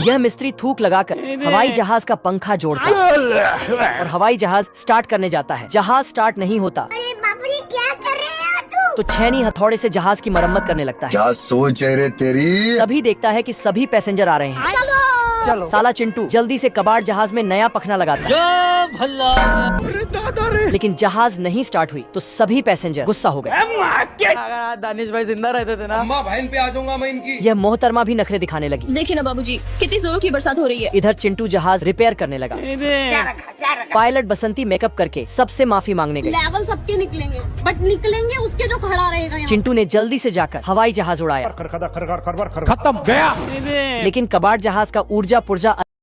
यह मिस्त्री थूक लगाकर हवाई जहाज का पंखा जोड़ता है और हवाई जहाज स्टार्ट करने जाता है। जहाज स्टार्ट नहीं होता। अरे बाप रे, क्या कर रहे हो तू? तो छेनी हथौड़े से जहाज की मरम्मत करने लगता है। क्या सोच है रे तेरी? तभी देखता है कि सभी पैसेंजर आ रहे हैं। चलो साला चिंटू जल्दी से कबाड़ जहाज में नया पखना लगाता है। लेकिन जहाज नहीं स्टार्ट हुई तो सभी पैसेंजर गुस्सा हो गए। अगर दानिश भाई जिंदा रहते थे ना, अम्मा बहन पे आ जाऊंगा मैं इनकी। यह मोहतरमा भी नखरे दिखाने लगी। देखिए ना बाबूजी, कितनी जोरों की बरसात हो रही है। इधर चिंटू जहाज रिपेयर करने लगा। क्या रखा? पायलट बसंती मेकअप करके सबसे माफी मांगने गई। लेवल सबके निकलेंगे, बट निकलेंगे उसके जो खड़ा रहेगा यहाँ। चिंटू ने जल्दी से जाकर हवाई जहाज उड़ाया। खत्म गया। लेकिन कबाड़ जहाज का ऊर्जा पुर्जा